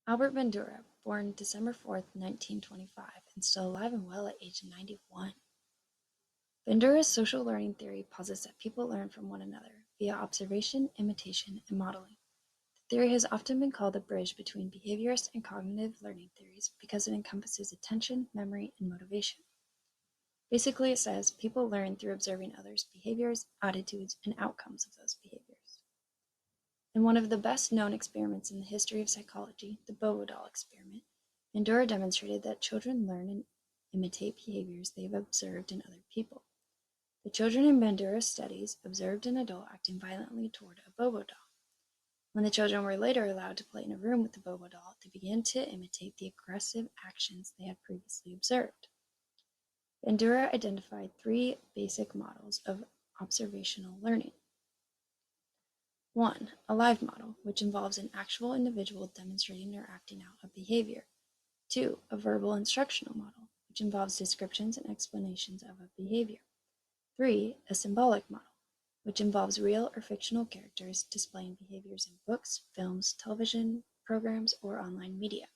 Albert Bandura, born December 4th, 1925, and still alive and well at age 91. Bandura's social learning theory posits that people learn from one another via observation, imitation, and modeling. The theory has often been called a bridge between behaviorist and cognitive learning theories because it encompasses attention, memory, and motivation. Basically, it says people learn through observing others' behaviors, attitudes, and outcomes of those behaviors. In one of the best-known experiments in the history of psychology, the Bobo doll experiment, Bandura demonstrated that children learn and imitate behaviors they have observed in other people. The children in Bandura's studies observed an adult acting violently toward a Bobo doll. When the children were later allowed to play in a room with the Bobo doll, they began to imitate the aggressive actions they had previously observed. Bandura identified three basic models of observational learning. 1. A live model, which involves an actual individual demonstrating or acting out a behavior. 2. A verbal instructional model, which involves descriptions and explanations of a behavior. 3. A symbolic model, which involves real or fictional characters displaying behaviors in books, films, television programs, or online media.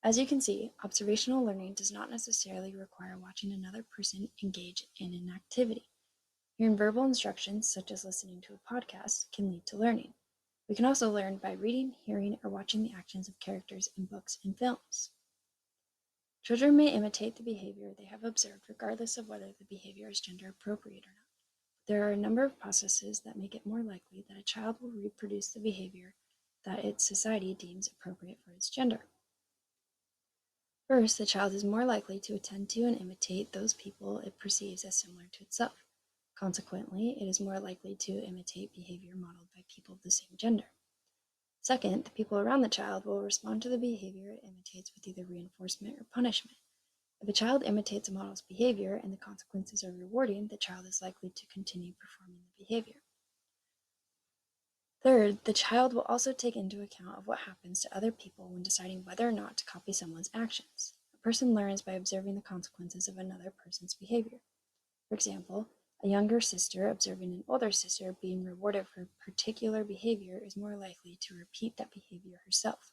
As you can see, observational learning does not necessarily require watching another person engage in an activity. Hearing verbal instructions, such as listening to a podcast, can lead to learning. We can also learn by reading, hearing, or watching the actions of characters in books and films. Children may imitate the behavior they have observed regardless of whether the behavior is gender appropriate or not. There are a number of processes that make it more likely that a child will reproduce the behavior that its society deems appropriate for its gender. First, the child is more likely to attend to and imitate those people it perceives as similar to itself. Consequently, it is more likely to imitate behavior modeled by people of the same gender. Second, the people around the child will respond to the behavior it imitates with either reinforcement or punishment. If a child imitates a model's behavior and the consequences are rewarding, the child is likely to continue performing the behavior. Third, the child will also take into account of what happens to other people when deciding whether or not to copy someone's actions. A person learns by observing the consequences of another person's behavior. For example, a younger sister observing an older sister being rewarded for particular behavior is more likely to repeat that behavior herself.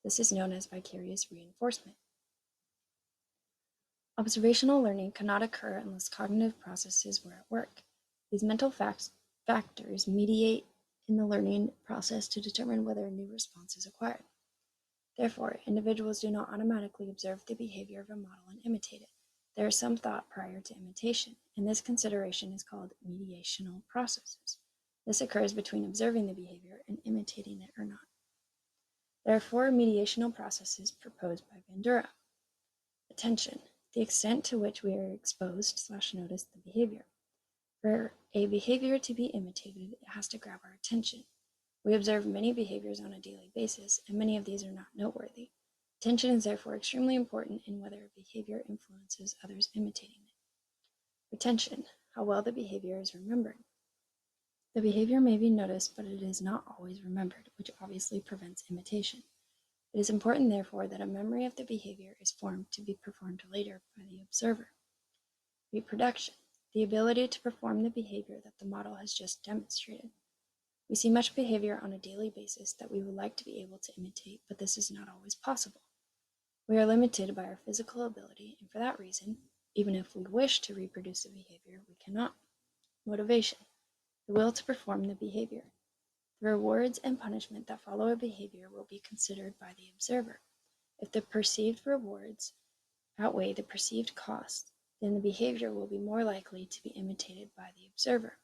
This is known as vicarious reinforcement. Observational learning cannot occur unless cognitive processes were at work. These mental factors mediate in the learning process to determine whether a new response is acquired. Therefore, individuals do not automatically observe the behavior of a model and imitate it. There is some thought prior to imitation, and this consideration is called mediational processes. This occurs between observing the behavior and imitating it or not. There are four mediational processes proposed by Bandura. Attention, the extent to which we are exposed/notice the behavior. For a behavior to be imitated, it has to grab our attention. We observe many behaviors on a daily basis, and many of these are not noteworthy. Attention is therefore extremely important in whether a behavior influences others imitating it. Retention, how well the behavior is remembered. The behavior may be noticed, but it is not always remembered, which obviously prevents imitation. It is important, therefore, that a memory of the behavior is formed to be performed later by the observer. Reproduction, the ability to perform the behavior that the model has just demonstrated. We see much behavior on a daily basis that we would like to be able to imitate, but this is not always possible. We are limited by our physical ability, and for that reason, even if we wish to reproduce the behavior, we cannot. Motivation, the will to perform the behavior. The rewards and punishment that follow a behavior will be considered by the observer. If the perceived rewards outweigh the perceived costs, then the behavior will be more likely to be imitated by the observer.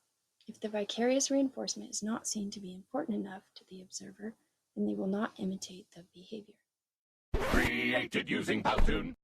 If the vicarious reinforcement is not seen to be important enough to the observer, then they will not imitate the behavior. Created using Powtoon.